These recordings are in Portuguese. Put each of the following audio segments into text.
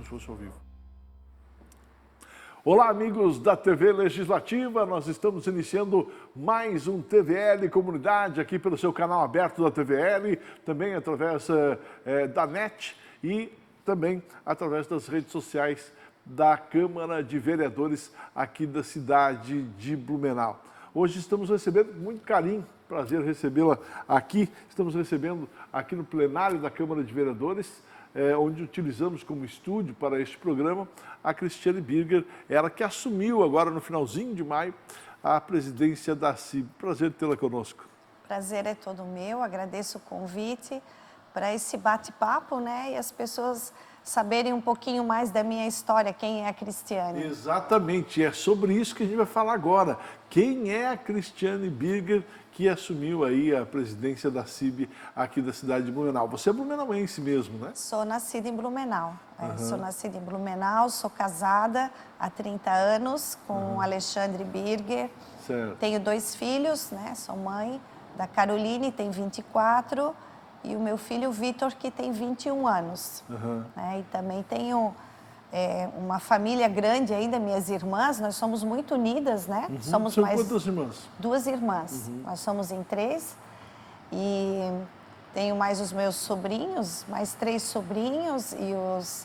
se fosse ao vivo. Olá, amigos da TV Legislativa, nós estamos iniciando mais um TVL Comunidade aqui pelo seu canal aberto da TVL, também através da NET e também através das redes sociais da Câmara de Vereadores aqui da cidade de Blumenau. Hoje estamos recebendo com muito carinho, prazer recebê-la aqui, estamos recebendo aqui no plenário da Câmara de Vereadores, onde utilizamos como estúdio para este programa a Cristiane Birger, ela que assumiu agora no finalzinho de maio a presidência da CIB. Prazer tê-la conosco. Prazer é todo meu, agradeço o convite para esse bate-papo, né? E as pessoas saberem um pouquinho mais da minha história, quem é a Cristiane. Exatamente, é sobre isso que a gente vai falar agora. Quem é a Cristiane Birger, que assumiu aí a presidência da CIB aqui da cidade de Blumenau? Você é blumenauense mesmo, né? Sou nascida em Blumenau. Sou nascida em Blumenau, sou casada há 30 anos com Alexandre Birger. Certo. Tenho 2 filhos, né? Sou mãe da Caroline, tem 24, e o meu filho Vitor, que tem 21 anos. E também tenho uma família grande ainda, minhas irmãs, nós somos muito unidas, né? São quantas irmãs? 2 irmãs. Nós somos em 3 e tenho mais os meus sobrinhos, mais 3 sobrinhos e os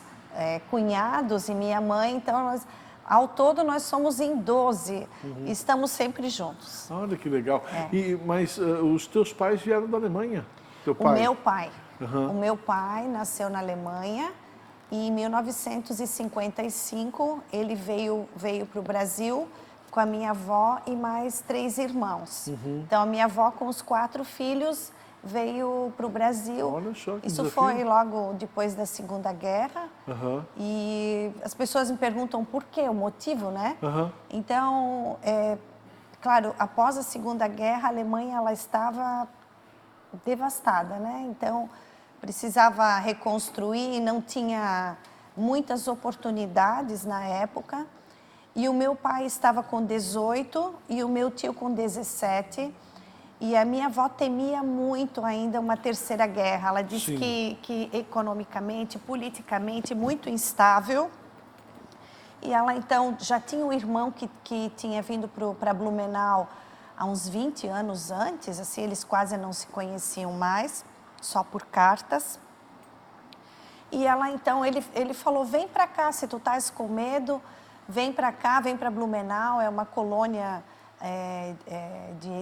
cunhados e minha mãe, então ao todo nós somos em 12 e estamos sempre juntos. Olha que legal. Mas os teus pais vieram da Alemanha? Teu pai? O meu pai nasceu na Alemanha e em 1955 ele veio para o Brasil com a minha avó e mais 3 irmãos. Então a minha avó com os 4 filhos veio para o Brasil. Olha só que Isso desafio. foi logo depois da Segunda Guerra. E as pessoas me perguntam por quê, o motivo, né? Então, claro, após a Segunda Guerra, a Alemanha ela estava devastada, né? Então, precisava reconstruir e não tinha muitas oportunidades na época. E o meu pai estava com 18 e o meu tio com 17. E a minha avó temia muito ainda uma terceira guerra. Ela disse que economicamente, politicamente, muito instável. E ela, então, já tinha um irmão que tinha vindo para Blumenau há uns 20 anos antes, assim, eles quase não se conheciam mais, só por cartas. E ela, então, ele falou, vem para cá, se tu estás com medo, vem para cá, vem para Blumenau, é uma colônia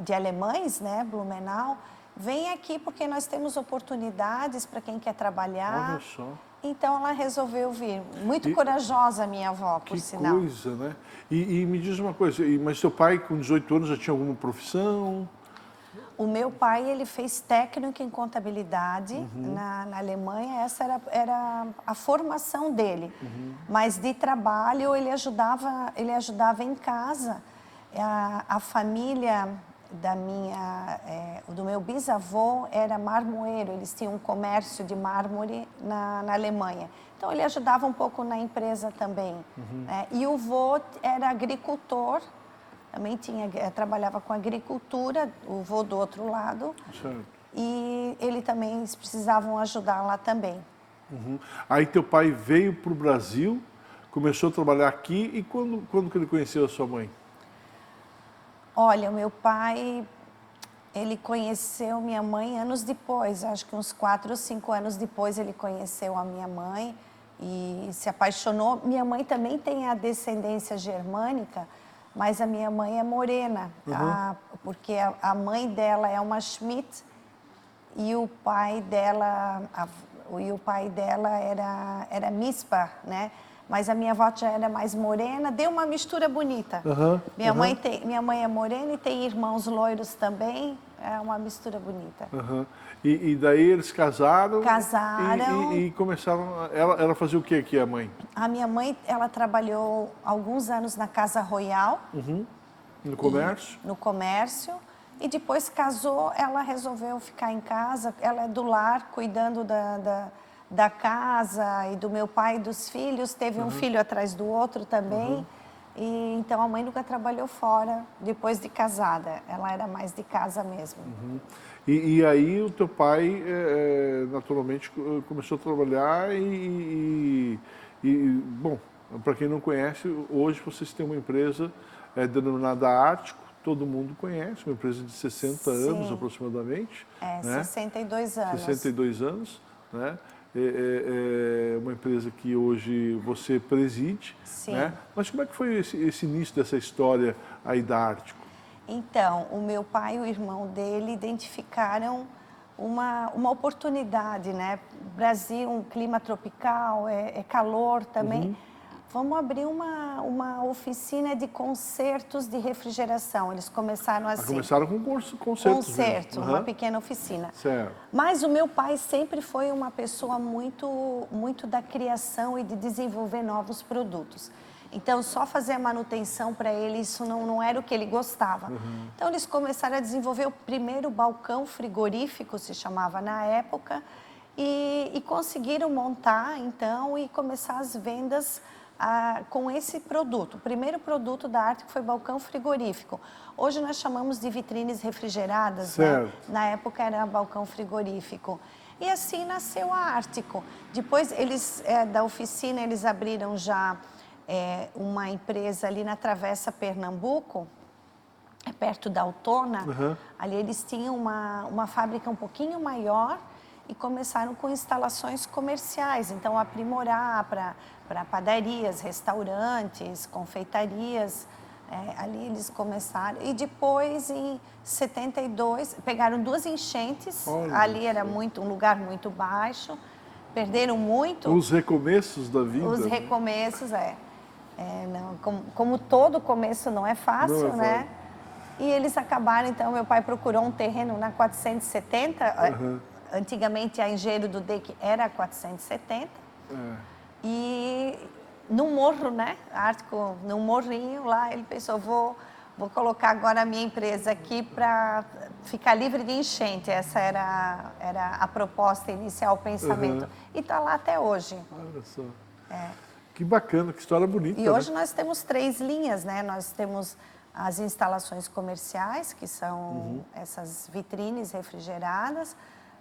de alemães, né, Blumenau. Vem aqui porque nós temos oportunidades para quem quer trabalhar. Olha só. Então, ela resolveu vir. Muito corajosa, minha avó, por sinal. Que coisa, né? E me diz uma coisa, mas seu pai com 18 anos já tinha alguma profissão? O meu pai, ele fez técnico em contabilidade na Alemanha, essa era a formação dele. Mas de trabalho, ele ajudava em casa. A família do meu bisavô era marmoeiro, eles tinham um comércio de mármore na Alemanha. Então, ele ajudava um pouco na empresa também. E o vô era agricultor, também trabalhava com agricultura, o vô do outro lado. Certo. E ele também, eles precisavam ajudar lá também. Aí teu pai veio para o Brasil, começou a trabalhar aqui, e quando que ele conheceu a sua mãe? Olha, o meu pai, ele conheceu minha mãe anos depois, acho que uns 4 ou 5 anos depois ele conheceu a minha mãe e se apaixonou. Minha mãe também tem a descendência germânica, mas a minha mãe é morena, porque a mãe dela é uma Schmidt e o pai dela, era Mispa, né? Mas a minha avó já era mais morena, deu uma mistura bonita. Minha mãe é morena e tem irmãos loiros também, é uma mistura bonita. E daí eles casaram? Casaram. E começaram, ela fazia o que aqui, a mãe? A minha mãe, ela trabalhou alguns anos na Casa Royal. No comércio? No comércio. E depois casou, ela resolveu ficar em casa, ela é do lar, cuidando da casa e do meu pai e dos filhos, teve um filho atrás do outro também, e então a mãe nunca trabalhou fora depois de casada, ela era mais de casa mesmo. E aí o teu pai naturalmente começou a trabalhar Bom, para quem não conhece, hoje vocês têm uma empresa denominada Ártico, todo mundo conhece, uma empresa de 60 anos aproximadamente. Né? 62 anos. 62 anos, né? É uma empresa que hoje você preside. Sim. Né? Mas como é que foi esse início dessa história aí da Ártico? Então, o meu pai e o irmão dele identificaram uma oportunidade, né? Brasil, um clima tropical, é calor também. Vamos abrir uma oficina de concertos de refrigeração. Eles começaram assim. Começaram com concertos. Concerto, uma pequena oficina. Certo. Mas o meu pai sempre foi uma pessoa muito da criação e de desenvolver novos produtos. Então, só fazer a manutenção para ele, isso não era o que ele gostava. Então, eles começaram a desenvolver o primeiro balcão frigorífico, se chamava na época, e conseguiram montar, então, e começar as vendas com esse produto. O primeiro produto da Ártico foi balcão frigorífico. Hoje nós chamamos de vitrines refrigeradas, né? Na época era balcão frigorífico. E assim nasceu a Ártico. Depois, da oficina, eles abriram já uma empresa ali na Travessa Pernambuco, perto da Altona. Ali eles tinham uma fábrica um pouquinho maior e começaram com instalações comerciais, então aprimorar para padarias, restaurantes, confeitarias. Ali eles começaram. E depois, em 72, pegaram 2 enchentes. Olha, ali era um lugar muito baixo, perderam muito. Os recomeços da vida. Os recomeços, como todo começo não é fácil, né? E eles acabaram, então, meu pai procurou um terreno na 470, antigamente a Engenheiro do DEC era 470, e num morro, né? Ártico, num morrinho lá, ele pensou, vou colocar agora a minha empresa aqui para ficar livre de enchente. Essa era a proposta inicial, o pensamento. E está lá até hoje. Olha só. Que bacana, que história bonita. E hoje nós temos 3 linhas, né? Nós temos as instalações comerciais, que são essas vitrines refrigeradas.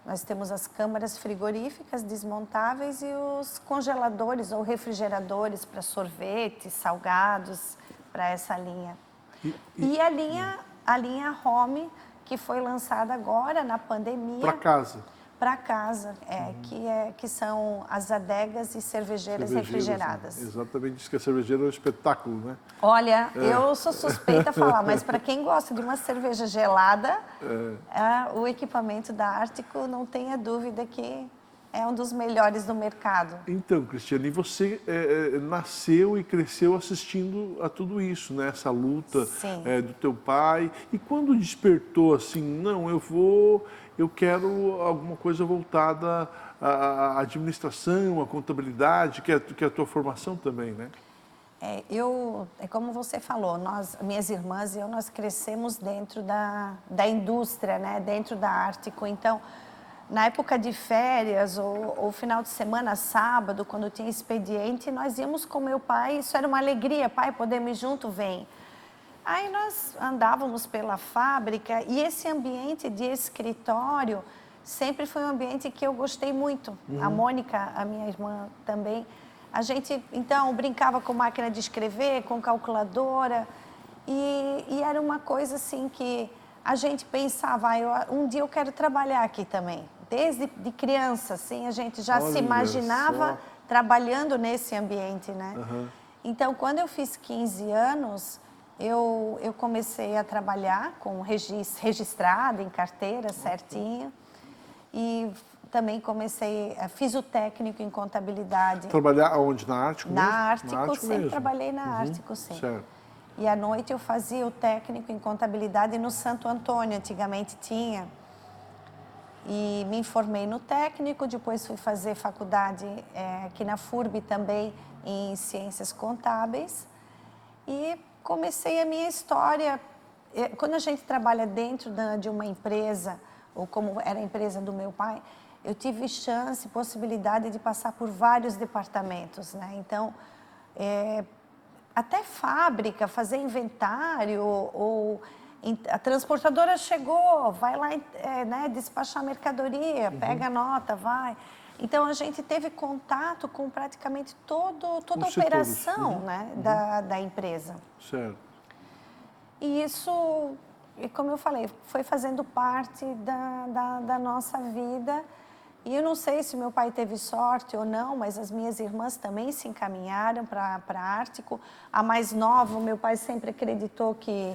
Nós temos as câmaras frigoríficas desmontáveis e os congeladores ou refrigeradores para sorvetes, salgados, para essa linha. E a linha Home, que foi lançada agora na pandemia. Para casa. Para casa, que são as adegas e cervejeiras refrigeradas. Né? Exatamente, diz que a cervejeira é um espetáculo, né? Olha, eu sou suspeita a falar, mas para quem gosta de uma cerveja gelada, o equipamento da Ártico, não tenha dúvida que é um dos melhores do mercado. Então, Cristiane, você nasceu e cresceu assistindo a tudo isso, né? Essa luta do teu pai. E quando despertou assim, não, eu quero alguma coisa voltada à administração, à contabilidade, que é a tua formação também, né? Como você falou, minhas irmãs e eu, nós crescemos dentro da indústria, né? Dentro da Ártico. Então, na época de férias ou final de semana, sábado, quando tinha expediente, nós íamos com meu pai, isso era uma alegria, pai, podemos ir junto, vem. Aí nós andávamos pela fábrica e esse ambiente de escritório sempre foi um ambiente que eu gostei muito. A Mônica, a minha irmã também. A gente, então, brincava com máquina de escrever, com calculadora e era uma coisa assim que a gente pensava, um dia eu quero trabalhar aqui também. Desde de criança, assim, a gente já se imaginava trabalhando nesse ambiente, né? Então, quando eu fiz 15 anos, eu comecei a trabalhar registrada em carteira, certinho. E também fiz o técnico em contabilidade. Trabalhar aonde? Na Ártico mesmo? Na Ártico, sempre mesmo. Trabalhei na Ártico, sim. Certo. E à noite eu fazia o técnico em contabilidade no Santo Antônio, antigamente tinha. E me formei no técnico, depois fui fazer faculdade aqui na FURB também em Ciências Contábeis. E comecei a minha história. Quando a gente trabalha dentro de uma empresa, ou como era a empresa do meu pai, eu tive chance, possibilidade de passar por vários departamentos, né? Então, até fábrica, fazer inventário, ou A transportadora chegou, vai lá, né, despachar a mercadoria, pega a nota, vai. Então, a gente teve contato com praticamente toda a operação, né, da empresa. Certo. E isso, como eu falei, foi fazendo parte da nossa vida. E eu não sei se meu pai teve sorte ou não, mas as minhas irmãs também se encaminharam para Ártico. A mais nova, o meu pai sempre acreditou que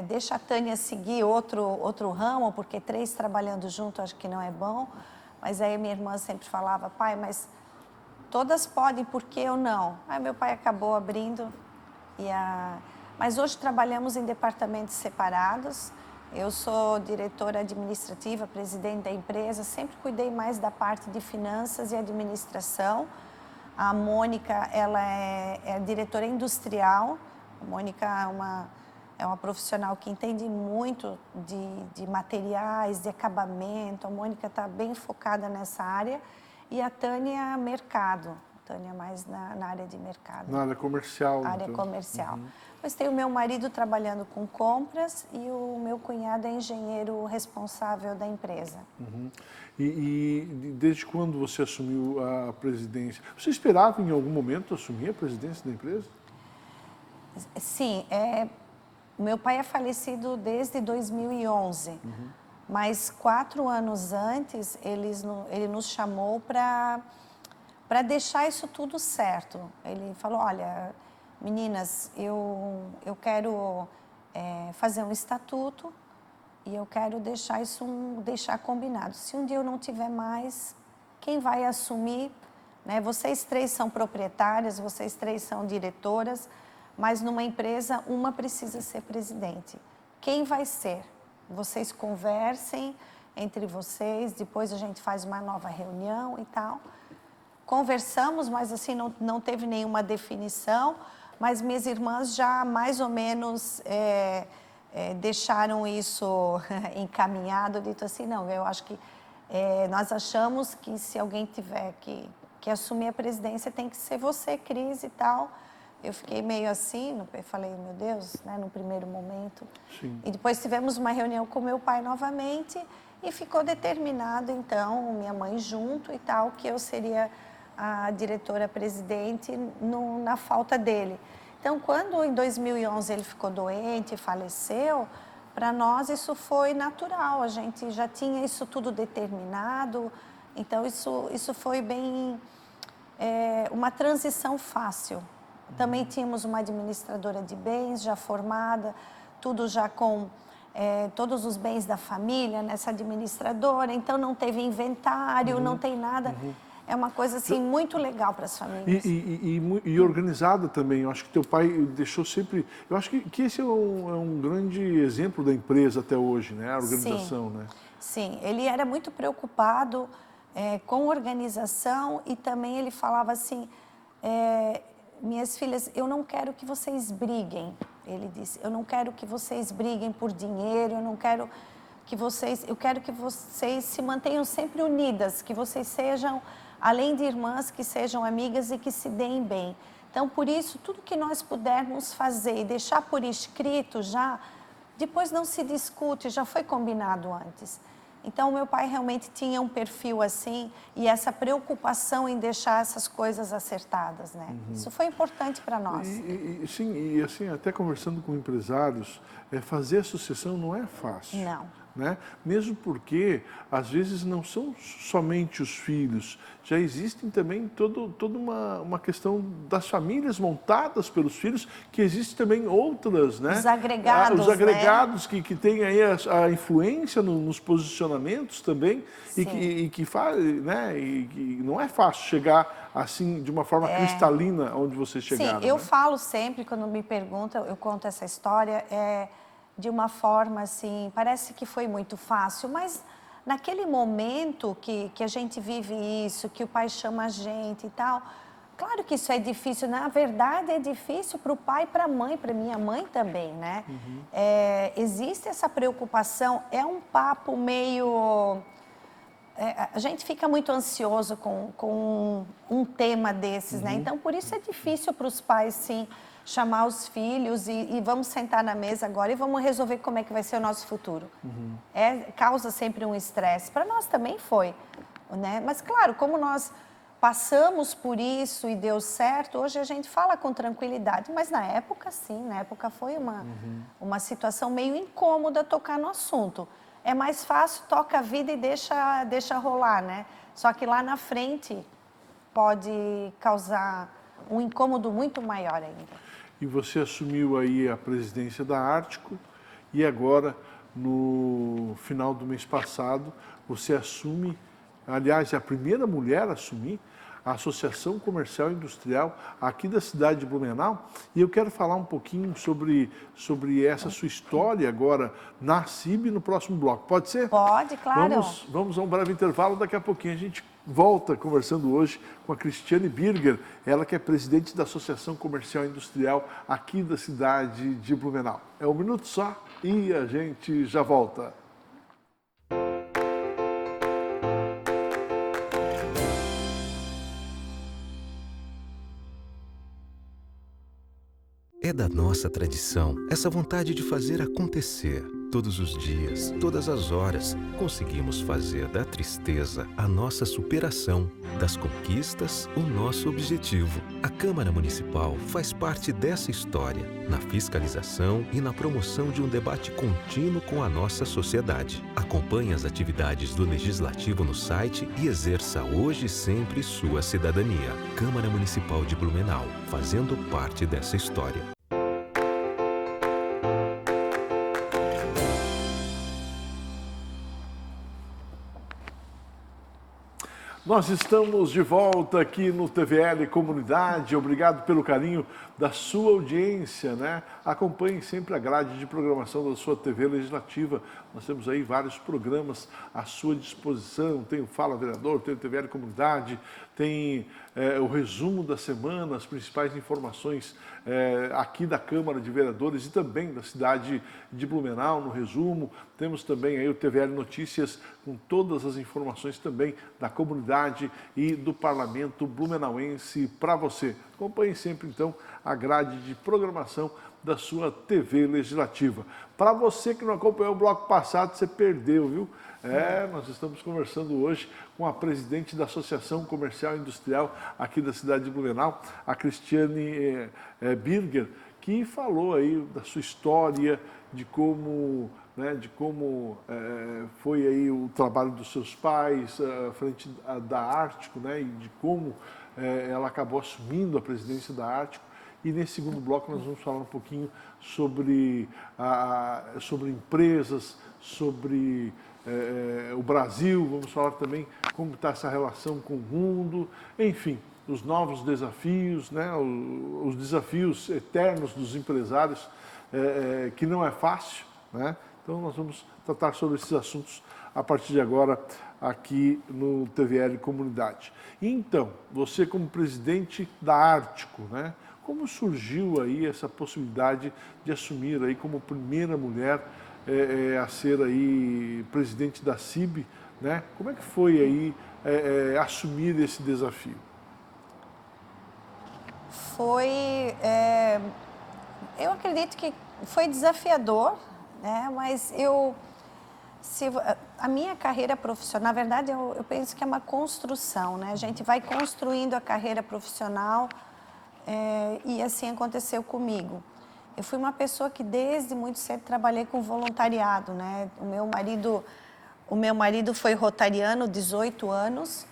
deixa a Tânia seguir outro ramo, porque 3 trabalhando junto acho que não é bom. Mas aí minha irmã sempre falava, pai, mas todas podem, por que eu não? Aí meu pai acabou abrindo. Mas hoje trabalhamos em departamentos separados. Eu sou diretora administrativa, presidente da empresa, sempre cuidei mais da parte de finanças e administração. A Mônica, ela é diretora industrial. A Mônica é uma profissional que entende muito de materiais, de acabamento. A Mônica está bem focada nessa área. E a Tânia, mercado. A Tânia mais na área de mercado. Na área comercial. Área comercial. Depois tem o meu marido trabalhando com compras e o meu cunhado é engenheiro responsável da empresa. E desde quando você assumiu a presidência? Você esperava em algum momento assumir a presidência da empresa? Sim, meu pai é falecido desde 2011, mas 4 anos antes ele nos chamou para deixar isso tudo certo. Ele falou, olha, meninas, eu quero fazer um estatuto e eu quero deixar combinado. Se um dia eu não tiver mais, quem vai assumir, né? Vocês 3 são proprietárias, vocês 3 são diretoras, mas numa empresa, uma precisa ser presidente. Quem vai ser? Vocês conversem entre vocês, depois a gente faz uma nova reunião e tal. Conversamos, mas assim, não teve nenhuma definição, mas minhas irmãs já mais ou menos deixaram isso encaminhado, dito assim, não, eu acho que nós achamos que se alguém tiver que assumir a presidência, tem que ser você, Cris, e tal. Eu fiquei meio assim, eu falei, meu Deus, né, no primeiro momento. Sim. E depois tivemos uma reunião com meu pai novamente e ficou determinado, então, minha mãe junto e tal, que eu seria a diretora-presidente na falta dele. Então, quando em 2011 ele ficou doente e faleceu, para nós isso foi natural, a gente já tinha isso tudo determinado, então isso foi bem uma transição fácil. Também tínhamos uma administradora de bens já formada, tudo já com todos os bens da família nessa administradora, então não teve inventário, não tem nada. É uma coisa assim muito legal para as famílias. E organizada também. Eu acho que teu pai deixou sempre... Eu acho que esse é um grande exemplo da empresa até hoje, né? A organização, né? Sim, ele era muito preocupado com organização e também ele falava assim, minhas filhas, eu não quero que vocês briguem. Ele disse, eu não quero que vocês briguem por dinheiro, eu quero que vocês se mantenham sempre unidas, que vocês sejam, além de irmãs, que sejam amigas e que se deem bem. Então, por isso, tudo que nós pudermos fazer e deixar por escrito já, depois não se discute, já foi combinado antes. Então, o meu pai realmente tinha um perfil assim e essa preocupação em deixar essas coisas acertadas, né? Isso foi importante para nós. Sim, e assim, até conversando com empresários, fazer a sucessão não é fácil. Não. Né? Mesmo porque, às vezes, não são somente os filhos, já existem também toda uma questão das famílias montadas pelos filhos, que existem também outras, né? Os agregados, os agregados, né? que têm aí a influência nos posicionamentos também, e que faz, né? E que não é fácil chegar assim, de uma forma cristalina, onde vocês chegaram. Sim, eu né? falo sempre, quando me perguntam, eu conto essa história, de uma forma assim, parece que foi muito fácil, mas naquele momento que a gente vive isso, que o pai chama a gente e tal, claro que isso é difícil, na verdade é difícil para o pai e para a mãe, para minha mãe também, né? Existe essa preocupação, é um papo meio a gente fica muito ansioso com um tema desses, né? Então, por isso é difícil para os pais, sim, chamar os filhos e vamos sentar na mesa agora e vamos resolver como é que vai ser o nosso futuro. Causa sempre um estresse. Para nós também foi, né? Mas, claro, como nós passamos por isso e deu certo, hoje a gente fala com tranquilidade. Mas na época, sim, na época foi uma situação meio incômoda tocar no assunto. É mais fácil, toca a vida e deixa rolar, né? Só que lá na frente pode causar um incômodo muito maior ainda. E você assumiu aí a presidência da Ártico e agora, no final do mês passado, você assume, aliás, é a primeira mulher a assumir a Associação Comercial e Industrial aqui da cidade de Blumenau. E eu quero falar um pouquinho sobre essa sua história agora na CIB no próximo bloco. Pode ser? Pode, claro. Vamos a um breve intervalo, daqui a pouquinho a gente volta conversando hoje com a Cristiane Birger, ela que é presidente da Associação Comercial e Industrial aqui da cidade de Blumenau. É um minuto só e a gente já volta. É da nossa tradição essa vontade de fazer acontecer. Todos os dias, todas as horas, conseguimos fazer da tristeza a nossa superação, das conquistas o nosso objetivo. A Câmara Municipal faz parte dessa história, na fiscalização e na promoção de um debate contínuo com a nossa sociedade. Acompanhe as atividades do Legislativo no site e exerça hoje e sempre sua cidadania. Câmara Municipal de Blumenau, fazendo parte dessa história. Nós estamos de volta aqui no TVL Comunidade. Obrigado pelo carinho da sua audiência, né? Acompanhe sempre a grade de programação da sua TV Legislativa. Nós temos aí vários programas à sua disposição. Tem o Fala Vereador, tem o TVL Comunidade, tem o resumo da semana, as principais informações aqui da Câmara de Vereadores e também da cidade de Blumenau, no resumo. Temos também aí o TVL Notícias com todas as informações também da comunidade e do Parlamento blumenauense para você. Acompanhe sempre, então, a grade de programação da sua TV Legislativa. Para você que não acompanhou o bloco passado, você perdeu, viu? Nós estamos conversando hoje com a presidente da Associação Comercial e Industrial aqui da cidade de Blumenau, a Cristiane Birger, que falou aí da sua história, de como foi aí o trabalho dos seus pais à frente da Ártico, né, e de como ela acabou assumindo a presidência da Ártico. E nesse segundo bloco nós vamos falar um pouquinho sobre empresas, sobre o Brasil, vamos falar também como está essa relação com o mundo, enfim, os novos desafios, né, os desafios eternos dos empresários, que não é fácil, né? Então nós vamos tratar sobre esses assuntos a partir de agora aqui no TVL Comunidade. Então, você como presidente da Ártico, né? Como surgiu aí essa possibilidade de assumir aí como primeira mulher a ser aí presidente da CIB, né? Como é que foi aí assumir esse desafio? Eu acredito que foi desafiador, né? Mas a minha carreira profissional, na verdade, eu penso que é uma construção, né? A gente vai construindo a carreira profissional e assim aconteceu comigo. Eu fui uma pessoa que desde muito cedo trabalhei com voluntariado, né? O meu marido foi rotariano, 18 anos,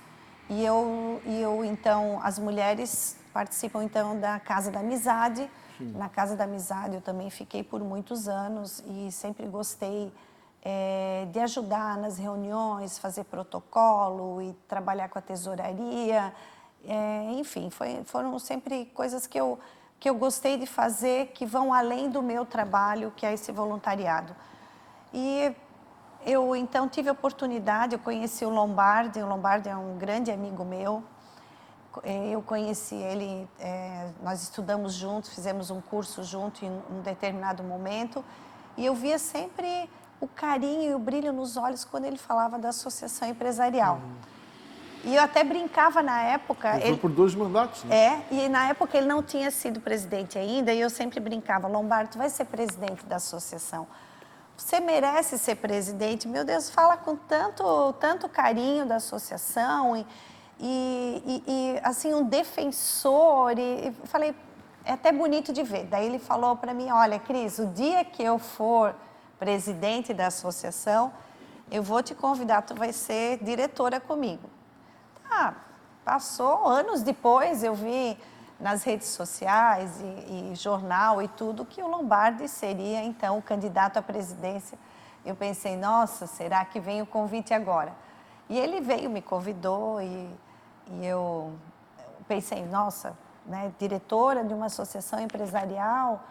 e eu então, as mulheres participam então da Casa da Amizade. Sim. Na Casa da Amizade eu também fiquei por muitos anos e sempre gostei de ajudar nas reuniões, fazer protocolo e trabalhar com a tesouraria. Enfim, foram sempre coisas que eu gostei de fazer, que vão além do meu trabalho, que é esse voluntariado. E eu, então, tive a oportunidade, eu conheci o Lombardi é um grande amigo meu. Eu conheci ele, nós estudamos juntos, fizemos um curso junto em um determinado momento, e eu via sempre o carinho e o brilho nos olhos quando ele falava da associação empresarial. E eu até brincava na época... Ele foi por 2 mandatos, né? E na época ele não tinha sido presidente ainda, e eu sempre brincava, Lombardi, tu vai ser presidente da associação. Você merece ser presidente. Meu Deus, fala com tanto carinho da associação e assim, um defensor. E falei, é até bonito de ver. Daí ele falou para mim, olha, Cris, o dia que eu for presidente da associação, eu vou te convidar, tu vai ser diretora comigo. Passou, anos depois eu vi nas redes sociais e jornal e tudo que o Lombardi seria, então, o candidato à presidência. Eu pensei, nossa, será que vem o convite agora? E ele veio, me convidou e eu pensei, nossa, né, diretora de uma associação empresarial,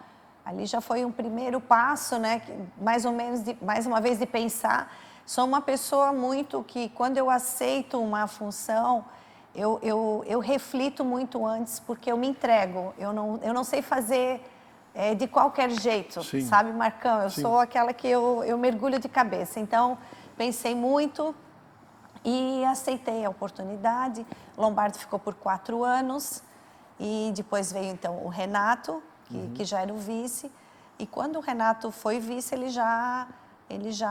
ali já foi um primeiro passo, né, mais ou menos, mais uma vez, de pensar. Sou uma pessoa muito que, quando eu aceito uma função, eu reflito muito antes, porque eu me entrego. Eu não sei fazer de qualquer jeito, Sim. sabe, Marcão? Eu Sim. sou aquela que eu mergulho de cabeça. Então, pensei muito e aceitei a oportunidade. Lombardi ficou por 4 anos e depois veio, então, o Renato, que já era o vice. E quando o Renato foi vice, ele já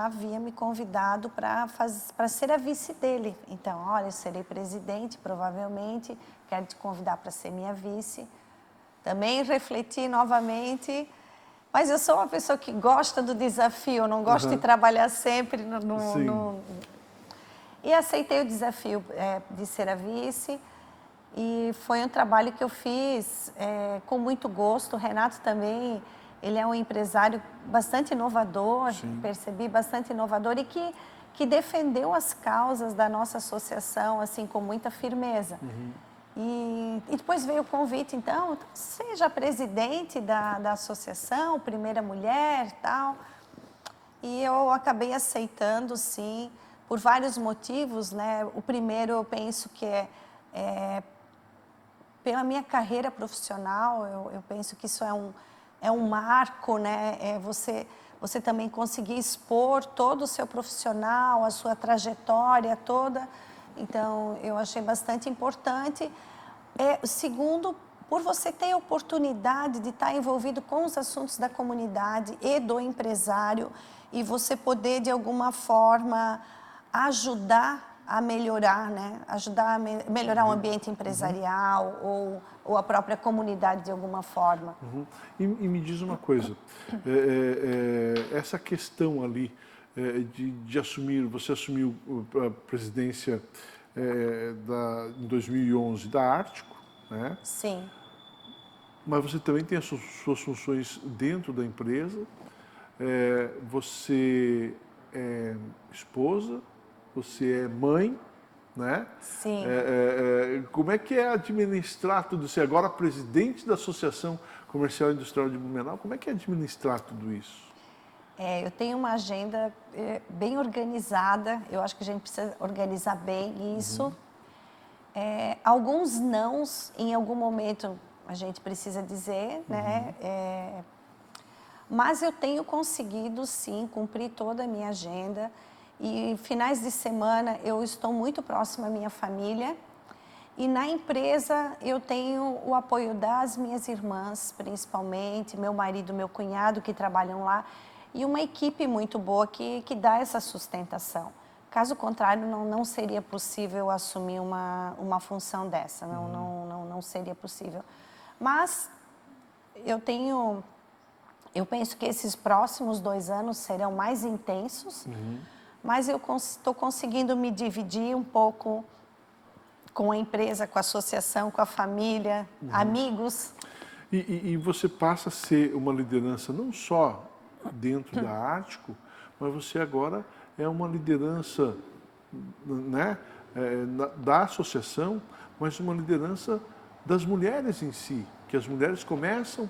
havia me convidado para ser a vice dele. Então, olha, eu serei presidente, provavelmente, quero te convidar para ser minha vice. Também refleti novamente, mas eu sou uma pessoa que gosta do desafio, não gosto de trabalhar sempre E aceitei o desafio de ser a vice, e foi um trabalho que eu fiz com muito gosto. O Renato também... Ele é um empresário bastante inovador, percebi, bastante inovador, e que defendeu as causas da nossa associação assim, com muita firmeza. E depois veio o convite, então, seja presidente da associação, primeira mulher e tal. E eu acabei aceitando, sim, por vários motivos, né? O primeiro, eu penso que pela minha carreira profissional, eu penso que isso é um marco, né? Você também conseguir expor todo o seu profissional, a sua trajetória toda. Então, eu achei bastante importante. Segundo, por você ter a oportunidade de estar envolvido com os assuntos da comunidade e do empresário, e você poder, de alguma forma, ajudar a melhorar, né? Ajudar a melhorar o ambiente empresarial ou a própria comunidade de alguma forma. E me diz uma coisa, essa questão ali de assumir, você assumiu a presidência em 2011 da Ártico, né? Sim. Mas você também tem as suas funções dentro da empresa, você é esposa, você é mãe, né? Sim. Como é que é administrar tudo isso? Agora presidente da Associação Comercial e Industrial de Blumenau, como é que é administrar tudo isso? Eu tenho uma agenda bem organizada, eu acho que a gente precisa organizar bem isso. Alguns nãos, em algum momento, a gente precisa dizer, né? Mas eu tenho conseguido, sim, cumprir toda a minha agenda. E finais de semana eu estou muito próxima à minha família, e na empresa eu tenho o apoio das minhas irmãs, principalmente, meu marido, meu cunhado, que trabalham lá, e uma equipe muito boa que dá essa sustentação. Caso contrário, não seria possível assumir uma função dessa, não seria possível. Mas eu penso que esses próximos 2 anos serão mais intensos, mas eu estou conseguindo me dividir um pouco com a empresa, com a associação, com a família, amigos. E você passa a ser uma liderança não só dentro da Ártico, mas você agora é uma liderança, né, da associação, mas uma liderança das mulheres em si, que as mulheres começam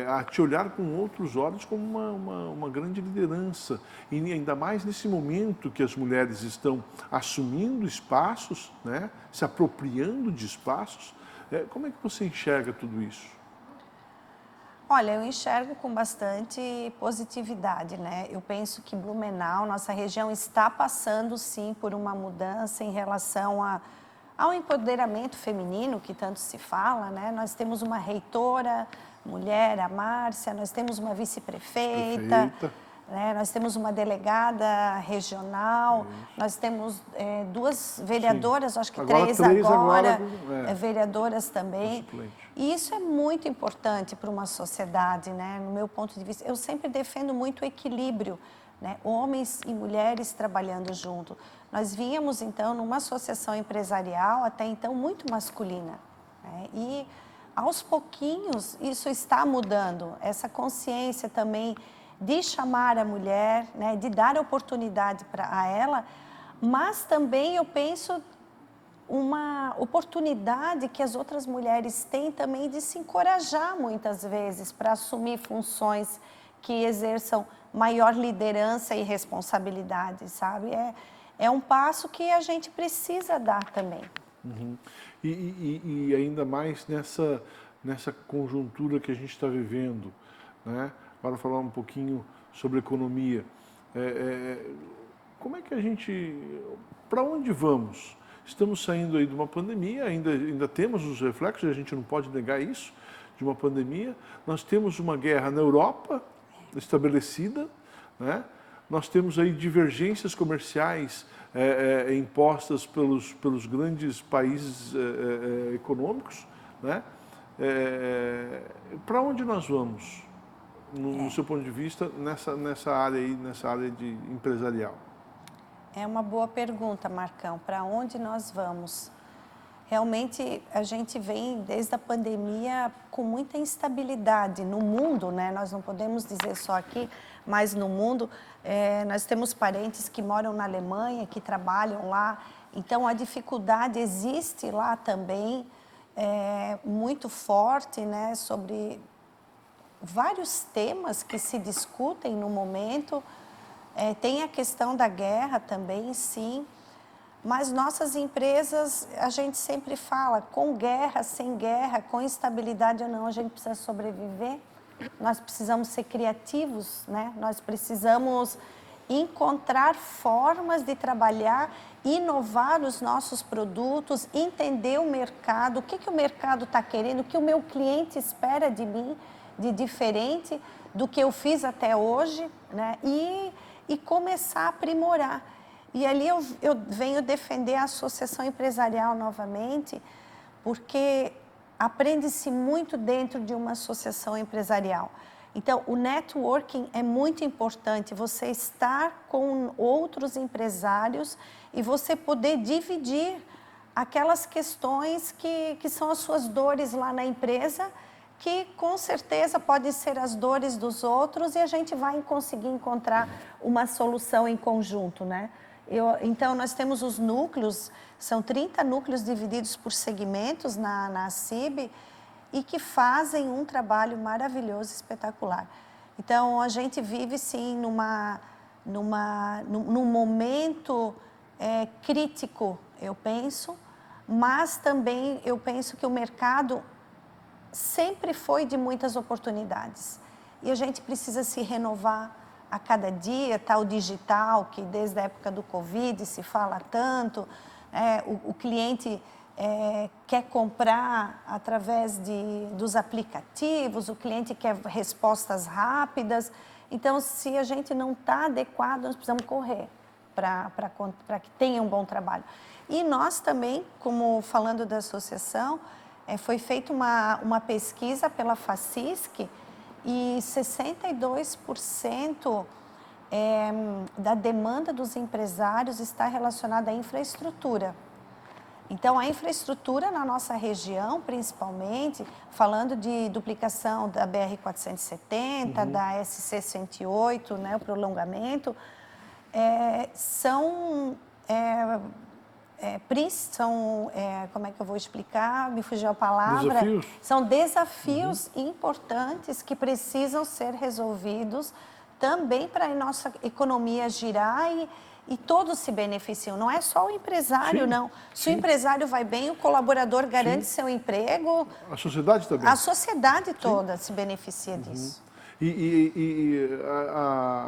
a te olhar com outros olhos como uma grande liderança. E ainda mais nesse momento que as mulheres estão assumindo espaços, né, se apropriando de espaços. Como é que você enxerga tudo isso? Olha, eu enxergo com bastante positividade, né? Eu penso que Blumenau, nossa região, está passando sim por uma mudança em relação ao empoderamento feminino, que tanto se fala, né? Nós temos uma reitora mulher, a Márcia, nós temos uma vice-prefeita, né? Nós temos uma delegada regional, nós temos 2 vereadoras, acho que agora 3 agora, vereadoras também. E isso é muito importante para uma sociedade, né? No meu ponto de vista, eu sempre defendo muito o equilíbrio, né? Homens e mulheres trabalhando junto. Nós víamos, então, numa associação empresarial, até então, muito masculina, né? E, aos pouquinhos, isso está mudando. Essa consciência também de chamar a mulher, né? De dar oportunidade a ela, mas também eu penso uma oportunidade que as outras mulheres têm também de se encorajar muitas vezes para assumir funções que exerçam maior liderança e responsabilidade, sabe? É um passo que a gente precisa dar também. E ainda mais nessa conjuntura que a gente está vivendo, né? Agora falar um pouquinho sobre economia. Como é que a gente... Para onde vamos? Estamos saindo aí de uma pandemia, ainda temos os reflexos, a gente não pode negar isso, de uma pandemia. Nós temos uma guerra na Europa estabelecida, né? Nós temos aí divergências comerciais impostas pelos grandes países econômicos, né? Para onde nós vamos, no seu ponto de vista, nessa área aí, nessa área de empresarial? É uma boa pergunta, Marcão. Para onde nós vamos? Realmente, a gente vem, desde a pandemia, com muita instabilidade no mundo, né? Nós não podemos dizer só aqui, mas no mundo. Nós temos parentes que moram na Alemanha, que trabalham lá. Então, a dificuldade existe lá também, muito forte, né? Sobre vários temas que se discutem no momento. Tem a questão da guerra também, sim, mas nossas empresas, a gente sempre fala, com guerra, sem guerra, com instabilidade ou não, a gente precisa sobreviver, nós precisamos ser criativos, né? Nós precisamos encontrar formas de trabalhar, inovar os nossos produtos, entender o mercado, o que o mercado está querendo, o que o meu cliente espera de mim, de diferente do que eu fiz até hoje, né? E começar a aprimorar. E ali eu venho defender a associação empresarial novamente, porque aprende-se muito dentro de uma associação empresarial. Então, o networking é muito importante, você estar com outros empresários e você poder dividir aquelas questões que são as suas dores lá na empresa, que com certeza podem ser as dores dos outros e a gente vai conseguir encontrar uma solução em conjunto, né? Então, nós temos os núcleos, são 30 núcleos divididos por segmentos na CIB e que fazem um trabalho maravilhoso, espetacular. Então, a gente vive, sim, num momento crítico, eu penso, mas também eu penso que o mercado sempre foi de muitas oportunidades e a gente precisa se renovar a cada dia. Tá o digital, que desde a época do Covid se fala tanto, o cliente quer comprar através dos aplicativos, o cliente quer respostas rápidas, então se a gente não está adequado, nós precisamos correr para que tenha um bom trabalho. E nós também, como falando da associação, foi feita uma pesquisa pela FACISC e 62% da demanda dos empresários está relacionada à infraestrutura. Então, a infraestrutura na nossa região, principalmente, falando de duplicação da BR-470, da SC-108, né, o prolongamento, como é que eu vou explicar? Me fugiu a palavra. Desafios. São desafios importantes que precisam ser resolvidos também para a nossa economia girar e todos se beneficiam. Não é só o empresário, Sim, não. Se sim. o empresário vai bem, o colaborador garante seu emprego. A sociedade também. A sociedade toda se beneficia disso.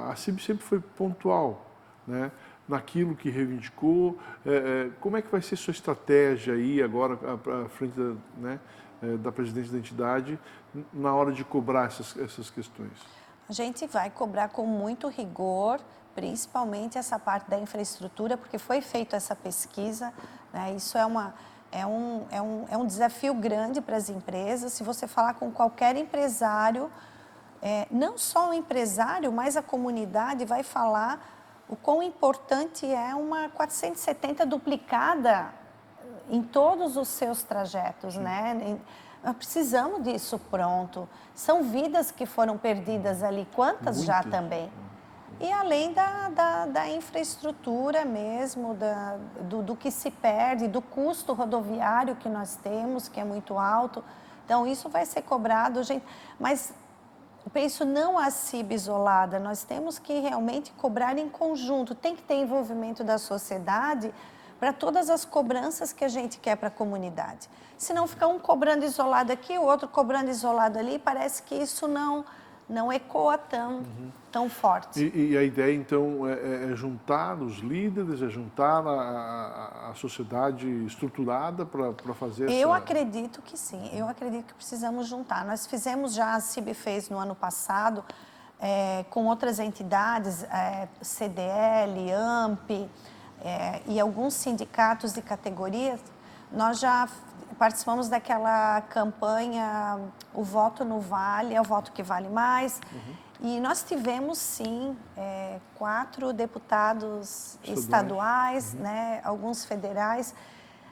A CIB sempre foi pontual, né, naquilo que reivindicou. Como é que vai ser sua estratégia aí agora à frente da presidência da entidade na hora de cobrar essas questões? A gente vai cobrar com muito rigor, principalmente essa parte da infraestrutura, porque foi feita essa pesquisa, né? Isso é um desafio grande para as empresas. Se você falar com qualquer empresário, não só o empresário, mas a comunidade vai falar o quão importante é uma 470 duplicada em todos os seus trajetos, né? Nós precisamos disso pronto. São vidas que foram perdidas ali, quantas Muitas. já também. E além da infraestrutura mesmo, do que se perde, do custo rodoviário que nós temos, que é muito alto. Então, isso vai ser cobrado, gente. Mas eu penso não a CIB isolada, nós temos que realmente cobrar em conjunto. Tem que ter envolvimento da sociedade para todas as cobranças que a gente quer para a comunidade. Se não fica um cobrando isolado aqui, o outro cobrando isolado ali, parece que isso não ecoa tão forte. E a ideia, então, é juntar os líderes, é juntar a sociedade estruturada para fazer Eu essa... acredito que sim, eu acredito que precisamos juntar. Nós fizemos já, a CIB fez no ano passado, com outras entidades, CDL, AMP, e alguns sindicatos e categorias, nós já participamos daquela campanha O Voto no Vale, é o voto que vale mais. E nós tivemos, sim, 4 deputados estaduais, né, alguns federais.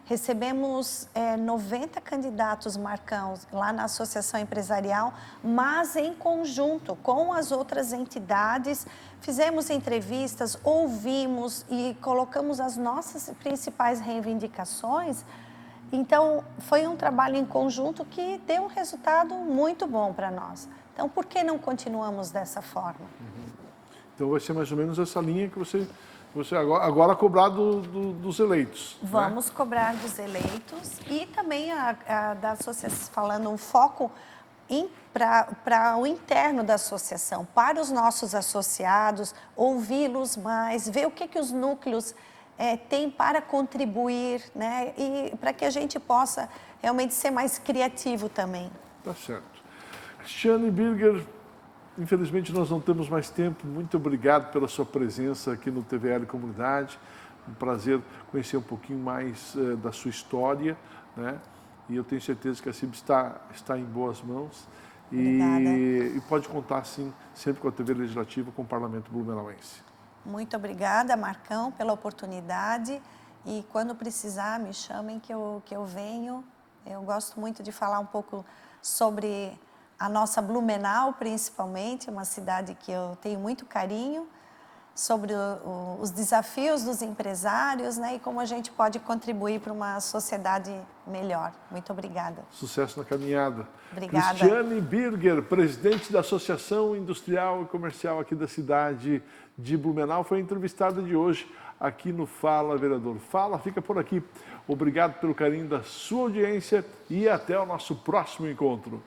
Recebemos 90 candidatos, Marcão, lá na Associação Empresarial, mas em conjunto com as outras entidades. Fizemos entrevistas, ouvimos e colocamos as nossas principais reivindicações. Então, foi um trabalho em conjunto que deu um resultado muito bom para nós. Então, por que não continuamos dessa forma? Então, vai ser mais ou menos essa linha que você agora cobrar dos eleitos. Vamos cobrar dos eleitos e também da associação, falando um foco para o interno da associação, para os nossos associados, ouvi-los mais, ver o que os núcleos têm para contribuir, né? E para que a gente possa realmente ser mais criativo também. Tá certo. Cristiane Birger, infelizmente nós não temos mais tempo. Muito obrigado pela sua presença aqui no TVL Comunidade. Um prazer conhecer um pouquinho mais da sua história, né? E eu tenho certeza que a CIB está em boas mãos. E pode contar, sim, sempre com a TV Legislativa, com o Parlamento Blumenauense. Muito obrigada, Marcão, pela oportunidade. E quando precisar, me chamem que eu venho. Eu gosto muito de falar um pouco sobre a nossa Blumenau, principalmente, uma cidade que eu tenho muito carinho, sobre os desafios dos empresários, né, e como a gente pode contribuir para uma sociedade melhor. Muito obrigada. Sucesso na caminhada. Obrigada. Cristiane Birger, presidente da Associação Industrial e Comercial aqui da cidade de Blumenau, foi a entrevistada de hoje aqui no Fala Vereador. Fala, fica por aqui. Obrigado pelo carinho da sua audiência e até o nosso próximo encontro.